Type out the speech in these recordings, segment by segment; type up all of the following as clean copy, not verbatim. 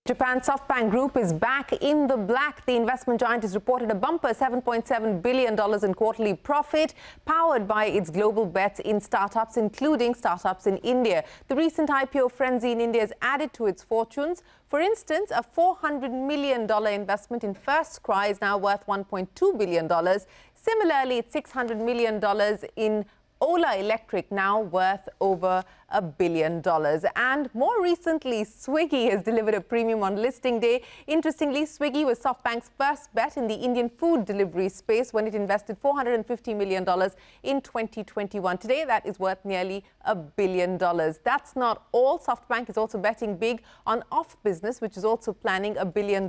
Japan SoftBank Group is back in the black. The investment giant has reported a bumper $7.7 billion in quarterly profit, powered by its global bets in startups, including startups in India. The recent IPO frenzy in India has added to its fortunes. For instance, a $400 million investment in First Cry is now worth $1.2 billion. Similarly, it's $600 million in Ola Electric, now worth over $1 billion. And more recently, Swiggy has delivered a premium on listing day. Interestingly, Swiggy was SoftBank's first bet in the Indian food delivery space when it invested $450 million in 2021. Today, that is worth nearly $1 billion. That's not all. SoftBank is also betting big on Off Business, which is also planning a $1 billion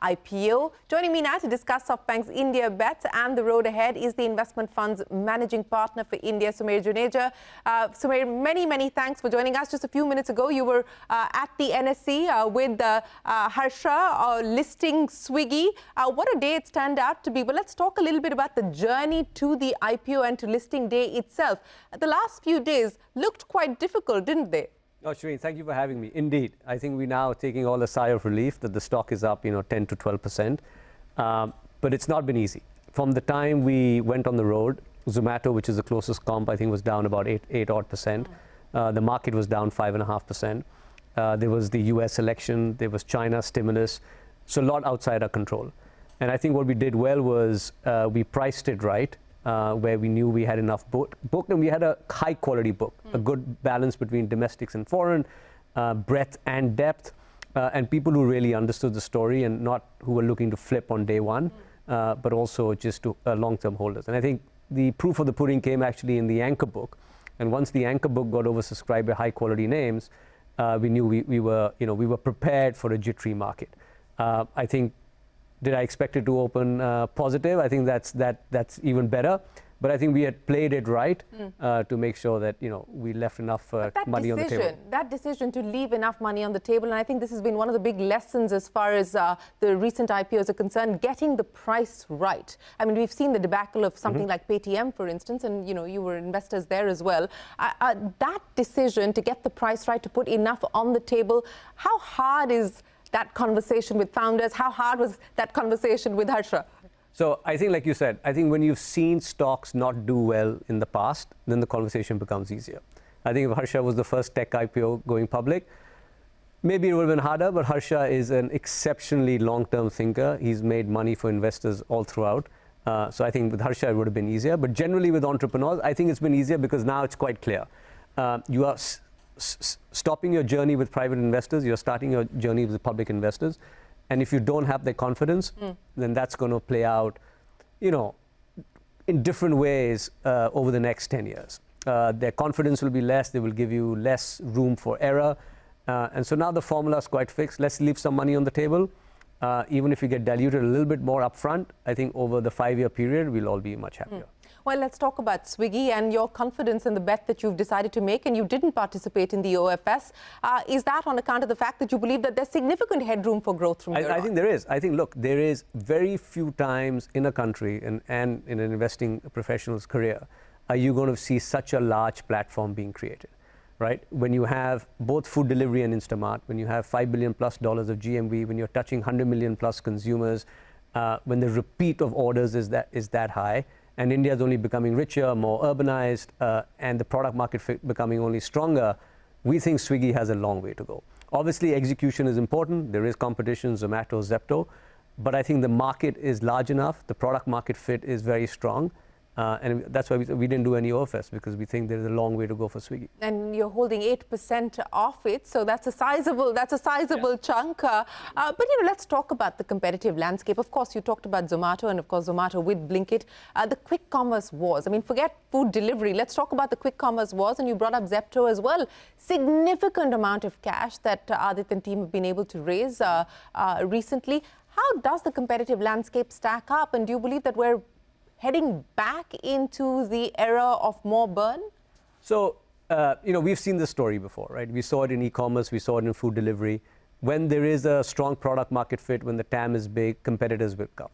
IPO. Joining me now to discuss SoftBank's India bets and the road ahead is the investment fund's managing partner for India, Juneja. Many thanks for joining us. Just a few minutes ago, you were at the NSE with Harsha listing Swiggy. What a day it's turned out to be. But let's talk a little bit about the journey to the IPO and to listing day itself. The last few days looked quite difficult, didn't they? Oh, Shereen, thank you for having me. Indeed, I think we're now taking all a sigh of relief that the stock is up, 10 to 12%. But it's not been easy. From the time we went on the road, Zomato, which is the closest comp, I think was down about 8 odd percent. The market was down 5.5%. There was the US election, there was China stimulus, so a lot outside our control. And I think what we did well was we priced it right, where we knew we had enough book and we had a high quality book, a good balance between domestics and foreign, breadth and depth, and people who really understood the story and not who were looking to flip on day one, but also just to long-term holders. And I think the proof of the pudding came actually in the anchor book. And once the anchor book got oversubscribed by high quality names, we knew we were prepared for a jittery market. I think, did I expect it to open positive? I think that's even better. But I think we had played it right to make sure that we left enough money on the table. That decision to leave enough money on the table, and I think this has been one of the big lessons as far as the recent IPOs are concerned, getting the price right. I mean, we've seen the debacle of something like Paytm, for instance, and you were investors there as well. That decision to get the price right, to put enough on the table, how hard is that conversation with founders? How hard was that conversation with Harsha? So I think, like you said, I think when you've seen stocks not do well in the past, then the conversation becomes easier. I think if Harsha was the first tech IPO going public, maybe it would have been harder, but Harsha is an exceptionally long-term thinker. He's made money for investors all throughout. So I think with Harsha, it would have been easier. But generally with entrepreneurs, I think it's been easier because now it's quite clear. You are stopping your journey with private investors. You're starting your journey with public investors. And if you don't have their confidence, then that's going to play out, in different ways over the next 10 years. Their confidence will be less. They will give you less room for error. And so now the formula is quite fixed. Let's leave some money on the table. Even if you get diluted a little bit more upfront, I think over the 5-year period, we'll all be much happier. Well, let's talk about Swiggy and your confidence in the bet that you've decided to make, and you didn't participate in the OFS. Is that on account of the fact that you believe that there's significant headroom for growth from here on? I think there is. I think, look, there is very few times in a country and in an investing professional's career are you going to see such a large platform being created, right? When you have both food delivery and Instamart, when you have $5 billion plus of GMV, when you're touching 100 million plus consumers, when the repeat of orders is that high, and India is only becoming richer, more urbanized, and the product market fit becoming only stronger, we think Swiggy has a long way to go. Obviously, execution is important. There is competition, Zomato, Zepto, but I think the market is large enough. The product market fit is very strong. And that's why we didn't do any OFS, because we think there's a long way to go for Swiggy. And you're holding 8% off it, so that's a sizable chunk. But let's talk about the competitive landscape. Of course, you talked about Zomato, and of course Zomato with Blinkit. The quick commerce wars. I mean, forget food delivery. Let's talk about the quick commerce wars, and you brought up Zepto as well. Significant amount of cash that Adit and team have been able to raise recently. How does the competitive landscape stack up, and do you believe that we're heading back into the era of more burn? So, we've seen this story before, right? We saw it in e-commerce, we saw it in food delivery. When there is a strong product market fit, when the TAM is big, competitors will come.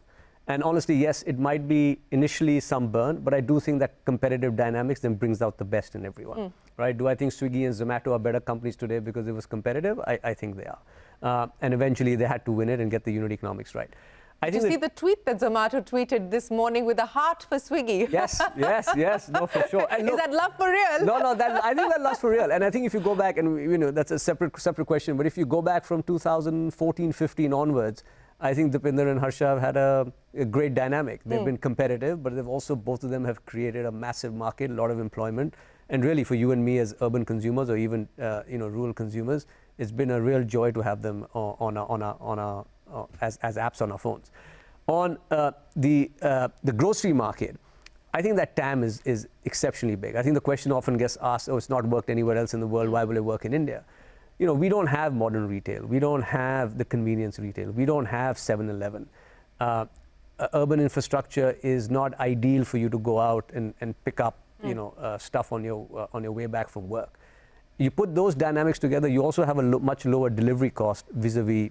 And honestly, yes, it might be initially some burn, but I do think that competitive dynamics then brings out the best in everyone, right? Do I think Swiggy and Zomato are better companies today because it was competitive? I think they are. And eventually they had to win it and get the unit economics right. Did you see the tweet that Zomato tweeted this morning with a heart for Swiggy? Yes, no, for sure. And is that love for real? No, I think that love's for real. And I think if you go back, and that's a separate question, but if you go back from 2014-15 onwards, I think Dipinder and Harsha have had a great dynamic. They've been competitive, but they've also, both of them have created a massive market, a lot of employment. And really for you and me as urban consumers or even rural consumers, it's been a real joy to have them as apps on our phones. On the grocery market, I think that TAM is exceptionally big. I think the question often gets asked, oh, it's not worked anywhere else in the world, why will it work in India? We don't have modern retail. We don't have the convenience retail. We don't have 7-Eleven. Urban infrastructure is not ideal for you to go out and pick up stuff on your way back from work. You put those dynamics together, you also have a much lower delivery cost vis-a-vis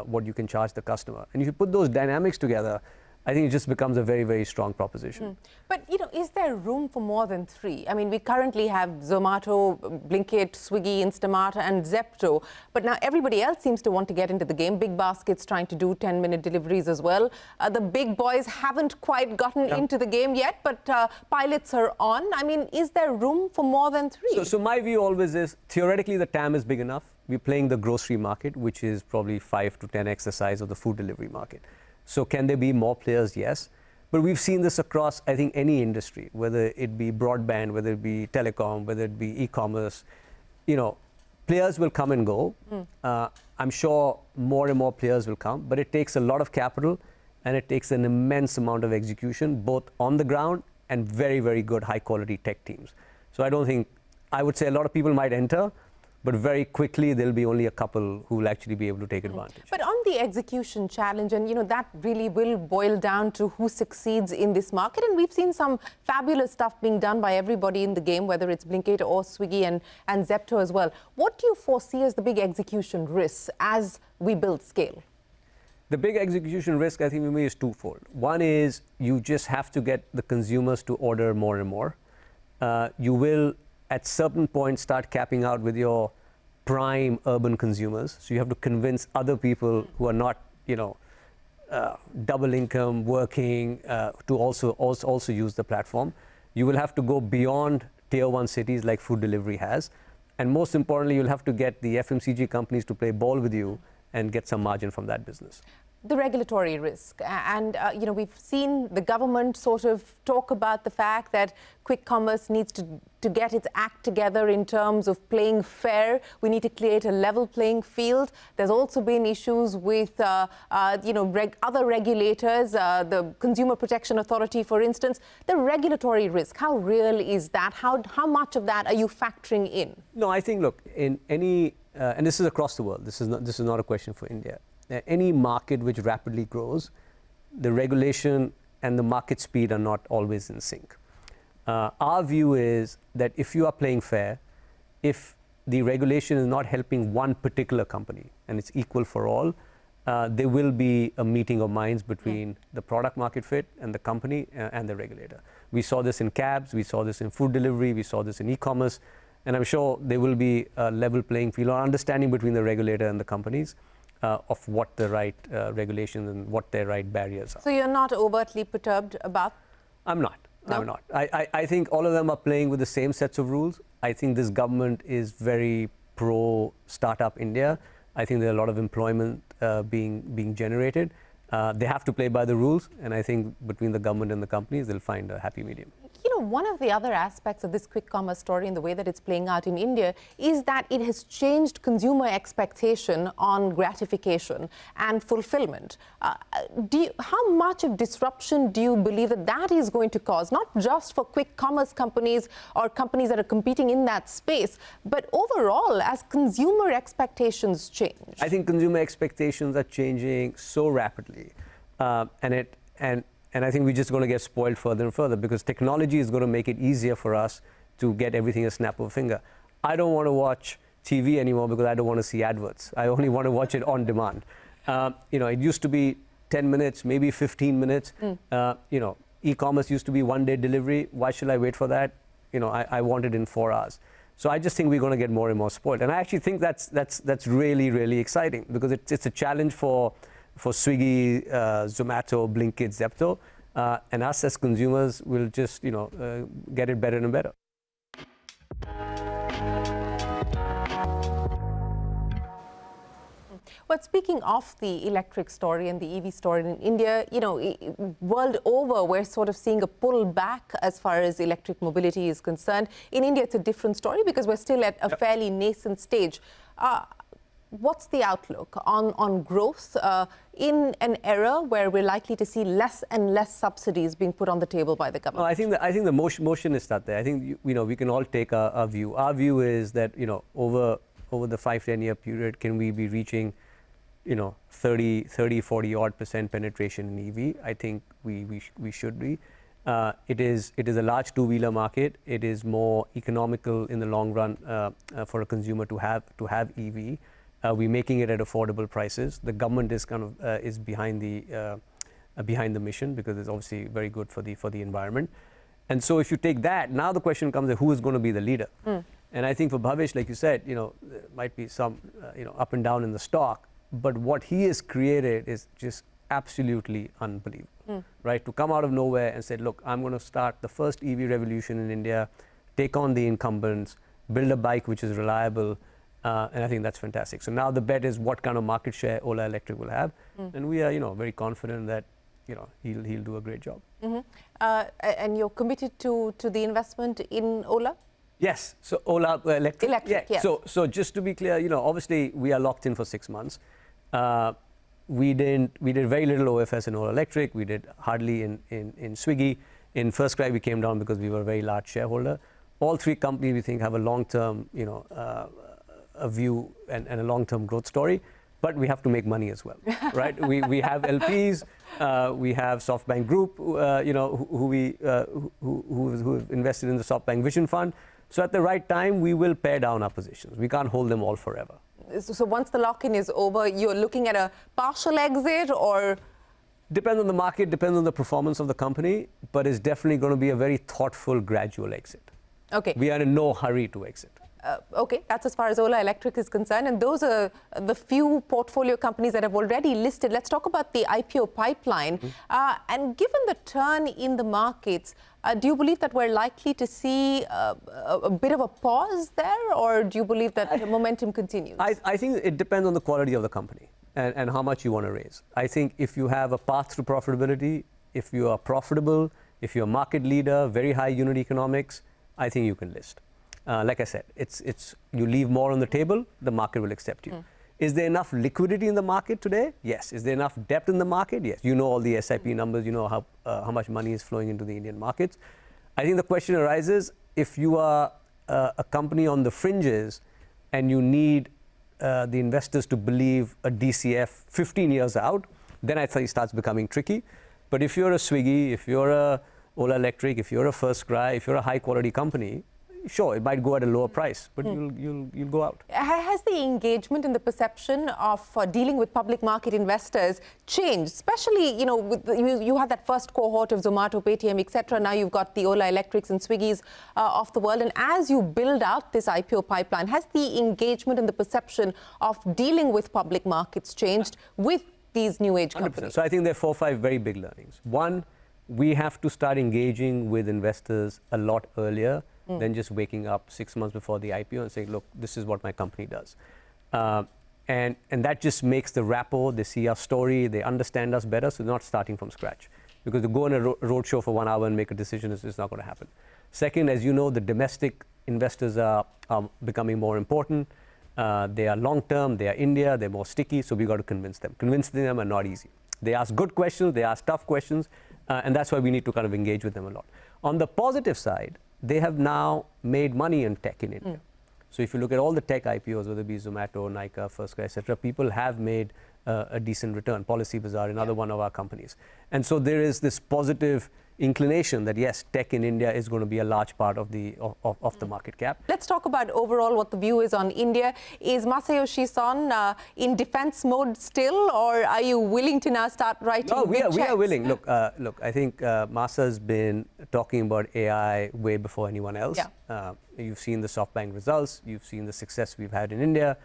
what you can charge the customer. And if you put those dynamics together, I think it just becomes a very, very strong proposition. But, is there room for more than three? I mean, we currently have Zomato, Blinkit, Swiggy, Instamart, and Zepto. But now everybody else seems to want to get into the game. Big Basket's trying to do 10-minute deliveries as well. The big boys haven't quite gotten into the game yet, but pilots are on. I mean, is there room for more than three? So my view always is, theoretically, the TAM is big enough. We're playing the grocery market, which is probably 5 to 10x the size of the food delivery market. So can there be more players? Yes. But we've seen this across, I think, any industry, whether it be broadband, whether it be telecom, whether it be e-commerce. Players will come and go. I'm sure more and more players will come, but it takes a lot of capital and it takes an immense amount of execution, both on the ground and very, very good high-quality tech teams. So I would say a lot of people might enter, but very quickly there'll be only a couple who will actually be able to take advantage. But on the execution challenge, and that really will boil down to who succeeds in this market. And we've seen some fabulous stuff being done by everybody in the game, whether it's Blinkit or Swiggy and Zepto as well. What do you foresee as the big execution risks as we build scale? The big execution risk, I think, for me, is twofold. One is you just have to get the consumers to order more and more. You will, at certain points, start capping out with your prime urban consumers. So you have to convince other people who are not, double income, working, to also use the platform. You will have to go beyond tier 1 cities like food delivery has. And most importantly, you'll have to get the FMCG companies to play ball with you and get some margin from that business. The regulatory risk, and we've seen the government sort of talk about the fact that quick commerce needs to get its act together in terms of playing fair. We need to create a level playing field. There's also been issues with other regulators, the Consumer Protection Authority, for instance. The regulatory risk, how real is that? How much of that are you factoring in? No, I think, look, in any and this is across the world. This is not a question for India. Any market which rapidly grows, the regulation and the market speed are not always in sync. Our view is that if you are playing fair, if the regulation is not helping one particular company and it's equal for all, there will be a meeting of minds between the product market fit and the company and the regulator. We saw this in cabs, we saw this in food delivery, we saw this in e-commerce, and I'm sure there will be a level playing field or understanding between the regulator and the companies of what the right regulations and what their right barriers are. So you're not overtly perturbed about? I'm not. No? I'm not. I think all of them are playing with the same sets of rules. I think this government is very pro Startup India. I think there are a lot of employment being generated. They have to play by the rules, and I think between the government and the companies, they'll find a happy medium. One of the other aspects of this quick commerce story and the way that it's playing out in India is that it has changed consumer expectation on gratification and fulfillment. How much of disruption do you believe that is going to cause, not just for quick commerce companies or companies that are competing in that space, but overall as consumer expectations change? I think consumer expectations are changing so rapidly, and I think we're just going to get spoiled further and further because technology is going to make it easier for us to get everything a snap of a finger. I don't want to watch TV anymore because I don't want to see adverts. I only want to watch it on demand. It used to be 10 minutes, maybe 15 minutes. You know, e-commerce used to be 1-day delivery. Why should I wait for that? You know, I want it in 4 hours. So I just think we're going to get more and more spoiled. And I actually think that's really, really exciting, because it's a challenge for Swiggy, Zomato, Blinkit, Zepto. And us as consumers will just, you know, get it better and better. But speaking of the electric story and the EV story in India, you know, world over, we're sort of seeing a pullback as far as electric mobility is concerned. In India, it's a different story because we're still at a fairly nascent stage. What's the outlook on growth in an era where we're likely to see less and less subsidies being put on the table by the government? Well, I think the motion is not there. I think, you know, we can all take our view. Our view is that, you know, over the 5-10 year period, can we be reaching, you know, 40 odd % penetration in EV? I think we should be. It is a large two-wheeler market. It is more economical in the long run for a consumer to have EV. We're making it at affordable prices. The government is kind of is behind the mission, because it's obviously very good for the environment. And so if you take that, now the question comes: who is going to be the leader? And I think for Bhavesh, like you said, you know, there might be some you know, up and down in the stock, but what he has created is just absolutely unbelievable, right? To come out of nowhere and say, look, I'm going to start the first EV revolution in India, take on the incumbents, build a bike which is reliable. And I think that's fantastic. So now the bet is what kind of market share Ola Electric will have, and we are, you know, very confident that, you know, he'll do a great job. And you're committed to the investment in Ola? Yes. So Ola Electric. Yes. So just to be clear, you know, obviously we are locked in for 6 months. We did very little OFS in Ola Electric. We did hardly in Swiggy. In FirstCry we came down because we were a very large shareholder. All 3 companies we think have a long-term, you know, a view and a long-term growth story, but we have to make money as well, right? we have LPs, we have SoftBank Group, you know, who have invested in the SoftBank Vision Fund. So at the right time, we will pare down our positions. We can't hold them all forever. So once the lock-in is over, you're looking at a partial exit, or? Depends on the market, depends on the performance of the company, but it's definitely going to be a very thoughtful, gradual exit. Okay. We are in no hurry to exit. Okay, that's as far as Ola Electric is concerned, and those are the few portfolio companies that have already listed. Let's talk about the IPO pipeline. And given the turn in the markets, do you believe that we're likely to see a bit of a pause there, or do you believe that the momentum continues? I think it depends on the quality of the company and how much you want to raise. I think if you have a path to profitability, if you are profitable, if you're a market leader, very high unit economics, I think you can list. Like I said, it's you leave more on the table, the market will accept you. Is there enough liquidity in the market today? Yes. Is there enough depth in the market? Yes. You know all the SIP numbers, you know how much money is flowing into the Indian markets. I think the question arises, if you are a company on the fringes and you need the investors to believe a DCF 15 years out, then I think it starts becoming tricky. But if you're a Swiggy, if you're a Ola Electric, if you're a FirstCry, if you're a high quality company, sure, it might go at a lower price, but you'll go out. Has the engagement and the perception of dealing with public market investors changed? Especially, you know, with you had that first cohort of Zomato, Paytm, etc. Now you've got the Ola Electrics and Swiggies of the world. And as you build out this IPO pipeline, has the engagement and the perception of dealing with public markets changed with these new age 100%. companies? So I think there are 4 or 5 very big learnings. One, we have to start engaging with investors a lot earlier than just waking up 6 months before the IPO and saying, look, this is what my company does. And that just makes the rapport, they see our story, they understand us better, so they're not starting from scratch. Because to go on a roadshow for 1 hour and make a decision is not going to happen. Second, as you know, the domestic investors are becoming more important. They are long-term, they are India, they're more sticky, so we've got to convince them. Convincing them are not easy. They ask good questions, they ask tough questions, and that's why we need to kind of engage with them a lot. On the positive side, they have now made money in tech in India. So if you look at all the tech IPOs, whether it be Zomato, Nykaa, FirstCry, etc., people have made a decent return. Policy Bazaar, another one of our companies. And so there is this positive inclination that yes, tech in India is going to be a large part of the market cap. Let's talk about overall what the view is on India. Is Masayoshi Son in defense mode still, or are you willing to now start writing big checks? We are willing. Look, I think Masa's been talking about AI way before anyone else. Yeah. You've seen the SoftBank results. You've seen the success we've had in India.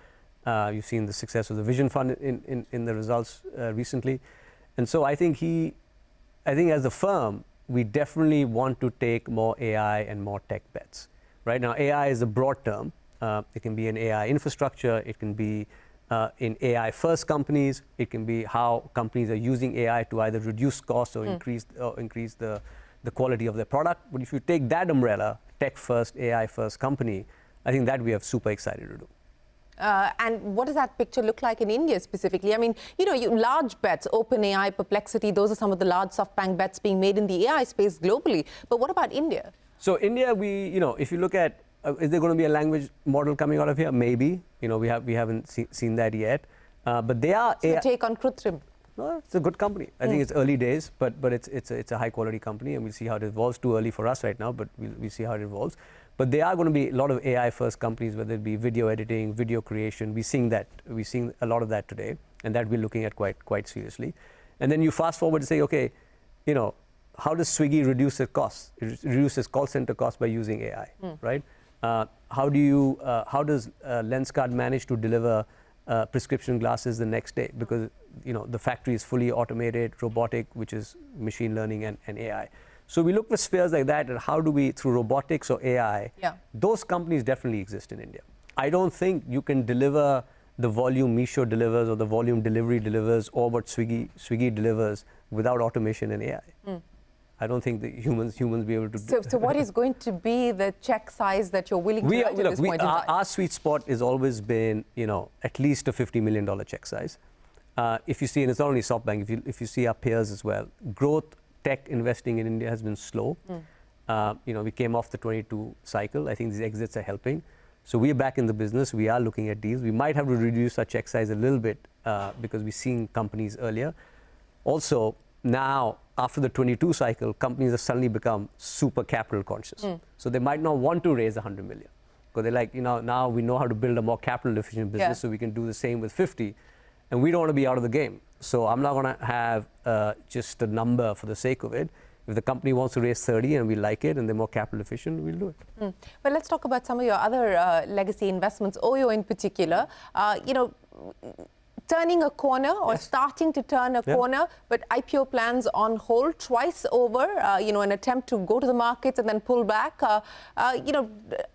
You've seen the success of the Vision Fund in the results recently. And so I think as a firm, we definitely want to take more AI and more tech bets. Right now, AI is a broad term. It can be an AI infrastructure. It can be in AI-first companies. It can be how companies are using AI to either reduce costs or increase the quality of their product. But if you take that umbrella, tech-first, AI-first company, I think that we are super excited to do. And what does that picture look like in India specifically? I mean, large bets, OpenAI, Perplexity, those are some of the large SoftBank bets being made in the AI space globally. But what about India? So India, if you look at, is there going to be a language model coming out of here? Maybe. We haven't seen that yet. But they are. So take on Krutrim. No, it's a good company. I think it's early days, but it's a high quality company, and we'll see how it evolves. Too early for us right now, but we'll see how it evolves. But there are going to be a lot of AI-first companies, whether it be video editing, video creation. We're seeing a lot of that today, and that we're looking at quite seriously. And then you fast forward to say, okay, how does Swiggy reduce its costs? It reduces call center costs by using AI, right? How does Lenskart manage to deliver prescription glasses the next day? Because the factory is fully automated, robotic, which is machine learning and AI. So we look for spheres like that, and how do we, through robotics or AI, those companies definitely exist in India. I don't think you can deliver the volume Meesho delivers or the volume delivery delivers or what Swiggy delivers without automation and AI. I don't think the humans be able to do. So what is going to be the check size that you're willing to write at this point in time? Our sweet spot has always been, at least a $50 million check size. If you see, and it's not only SoftBank, if you see our peers as well, growth tech investing in India has been slow. We came off the 22 cycle. I think these exits are helping. So we are back in the business. We are looking at deals. We might have to reduce our check size a little bit because we've seen companies earlier. Also, now, after the 22 cycle, companies have suddenly become super capital conscious. So they might not want to raise 100 million. Because they're like, now we know how to build a more capital efficient business, so we can do the same with 50. And we don't want to be out of the game. So I'm not going to have just a number for the sake of it. If the company wants to raise 30 and we like it and they're more capital efficient, we'll do it. But let's talk about some of your other legacy investments, Oyo in particular. Turning a corner or starting to turn a corner, but IPO plans on hold twice over, an attempt to go to the markets and then pull back.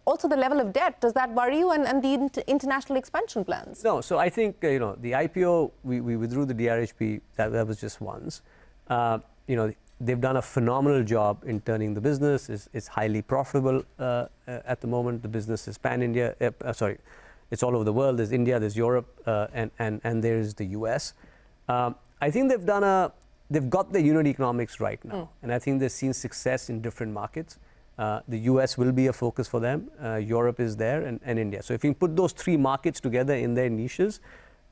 Also the level of debt, does that worry you and the international expansion plans? No, so I think, the IPO, we withdrew the DRHP, that was just once. They've done a phenomenal job in turning the business. It's highly profitable at the moment. The business is pan-India, it's all over the world. There's India, there's Europe, and there's the US. I think they've got the unit economics right now. And I think they've seen success in different markets. The US will be a focus for them. Europe is there and India. So if you put those three markets together in their niches,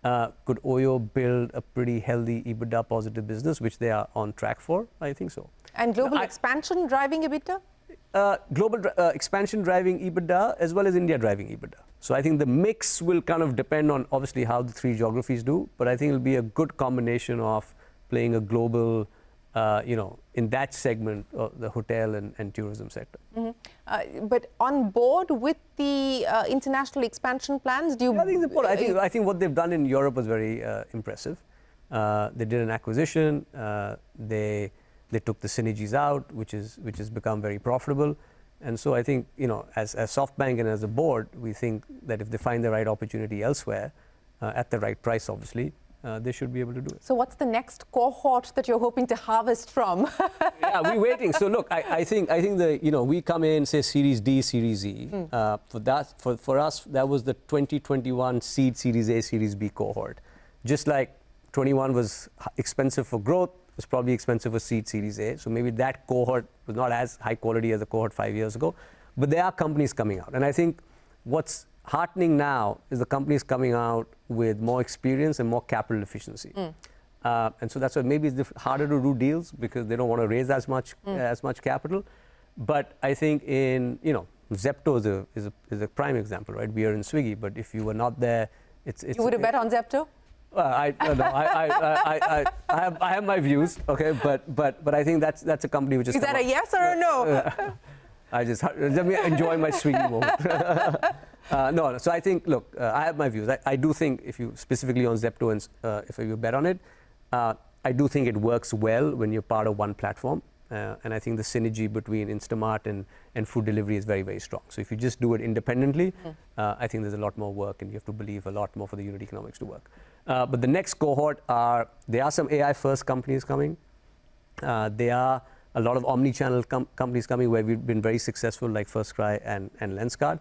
could Oyo build a pretty healthy EBITDA positive business, which they are on track for? I think so. And global expansion driving EBITDA? Global expansion driving EBITDA as well as India driving EBITDA. So I think the mix will kind of depend on obviously how the three geographies do, but I think it'll be a good combination of playing a global, in that segment of the hotel and tourism sector. But on board with the international expansion plans, do you? I think what they've done in Europe was very impressive. They did an acquisition. They took the synergies out, which has become very profitable. And so I think, as SoftBank and as a board, we think that if they find the right opportunity elsewhere, at the right price, obviously, they should be able to do it. So what's the next cohort that you're hoping to harvest from? Yeah, we're waiting. So look, I think we come in, say Series D, Series E. For us, that was the 2021 seed Series A, Series B cohort. Just like 21 was expensive for growth, was probably expensive for seed Series A. So maybe that cohort was not as high quality as the cohort 5 years ago. But there are companies coming out. And I think what's heartening now is the companies coming out with more experience and more capital efficiency. And so that's why maybe it's harder to do deals because they don't want to raise as much capital. But I think Zepto is a prime example, right? We are in Swiggy, but if you were not there, it's you would have bet on Zepto? I have my views, okay, but I think that's a company which is. Is that a yes or a no? Let me enjoy my Swiggy moment. No, so I think, look, I have my views. I do think if you specifically on Zepto and if you bet on it, I do think it works well when you're part of one platform. And I think the synergy between Instamart and food delivery is very, very strong. So if you just do it independently, I think there's a lot more work and you have to believe a lot more for the unit economics to work. But the next cohort there are some AI first companies coming. There are a lot of omni-channel companies coming where we've been very successful, like FirstCry and Lenskart.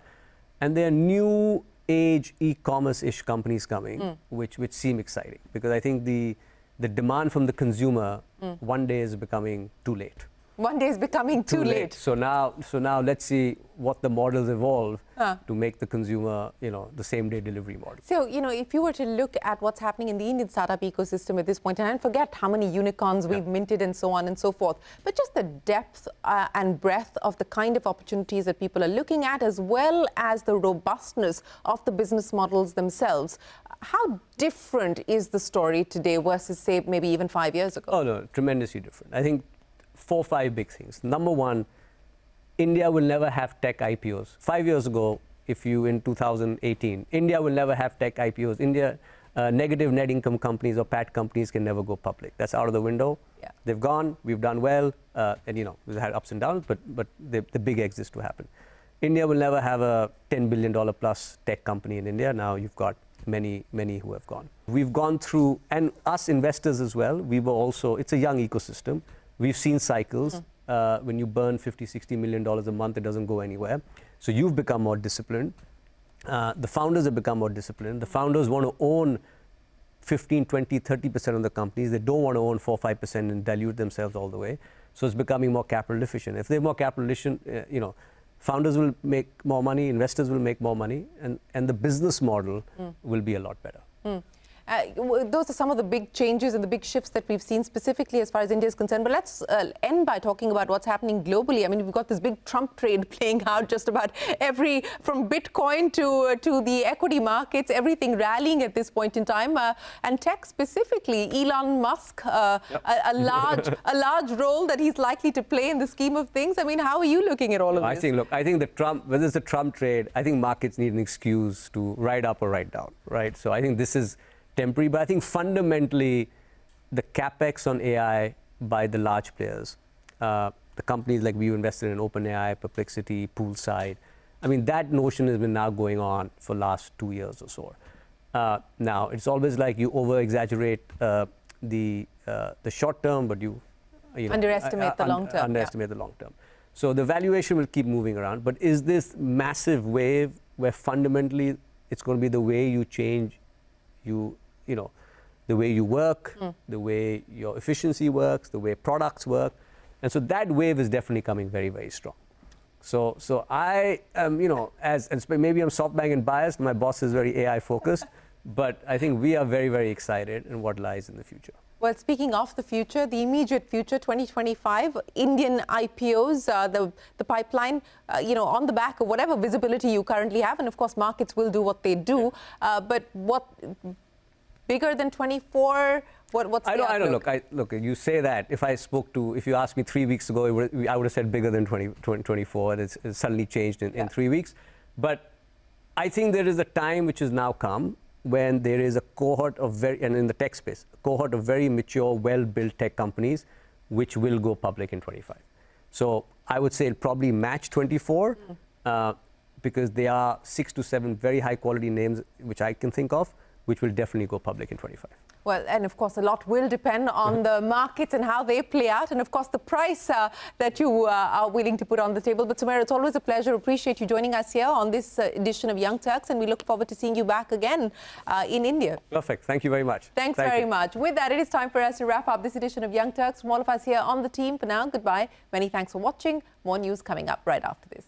And there are new age e-commerce-ish companies coming, which seem exciting because I think the demand from the consumer one day is becoming too late. One day is becoming too late. So now let's see what the models evolve to make the consumer, the same day delivery model. So, if you were to look at what's happening in the Indian startup ecosystem at this point, and I forget how many unicorns we've minted and so on and so forth, but just the depth and breadth of the kind of opportunities that people are looking at, as well as the robustness of the business models themselves. How different is the story today versus, say, maybe even 5 years ago? Oh, no, tremendously different. I think 4 or 5 big things. Number one, India will never have tech IPOs. 5 years ago, if you in 2018, India will never have tech IPOs. India, negative net income companies or PAT companies can never go public. That's out of the window. Yeah. They've gone, we've done well, and we've had ups and downs, but the big exits to happen. India will never have a $10 billion plus tech company in India. Now you've got many who have gone. We've gone through, and us investors as well, we were also, it's a young ecosystem. We've seen cycles. When you burn $50-60 million a month, it doesn't go anywhere. So you've become more disciplined. The founders have become more disciplined. The founders want to own 15, 20, 30% of the companies. They don't want to own 4 or 5% and dilute themselves all the way. So it's becoming more capital efficient. If they're more capital efficient, founders will make more money, investors will make more money, and the business model will be a lot better. Those are some of the big changes and the big shifts that we've seen specifically as far as India is concerned. But let's end by talking about what's happening globally. I mean, we've got this big Trump trade playing out just about from Bitcoin to the equity markets, everything rallying at this point in time. And tech specifically, Elon Musk, a large role that he's likely to play in the scheme of things. I mean, how are you looking at all of this? I think whether it's the Trump trade, I think markets need an excuse to ride up or ride down, right? So I think this is temporary, but I think fundamentally the capex on AI by the large players, the companies like we invested in OpenAI, Perplexity, Poolside, I mean that notion has been now going on for last 2 years or so. Now it's always like you over exaggerate the short term, but you underestimate the long term. Underestimate the long term. So the valuation will keep moving around, but is this massive wave where fundamentally it's going to be the way you change the way you work, the way your efficiency works, the way products work. And so that wave is definitely coming very, very strong. So I am, as maybe I'm SoftBank and biased, my boss is very AI focused, but I think we are very, very excited in what lies in the future. Well, speaking of the future, the immediate future, 2025, Indian IPOs, the pipeline, on the back of whatever visibility you currently have, and of course markets will do what they do, but what bigger than 24? What's the outlook? I don't look. You say that. If you asked me 3 weeks ago, I would have said bigger than 2024. It's suddenly changed in 3 weeks. But I think there is a time which has now come when there is a cohort of and in the tech space, a cohort of very mature, well-built tech companies, which will go public in 25. So I would say it'll probably match 24, because there are 6 to 7 very high-quality names which I can think of, which will definitely go public in 25. Well, and of course, a lot will depend on the markets and how they play out, and of course, the price that you are willing to put on the table. But Sumaira, it's always a pleasure. Appreciate you joining us here on this edition of Young Turks, and we look forward to seeing you back again in India. Perfect. Thank you very much. Thanks very much. With that, it is time for us to wrap up this edition of Young Turks. From all of us here on the team, for now, goodbye. Many thanks for watching. More news coming up right after this.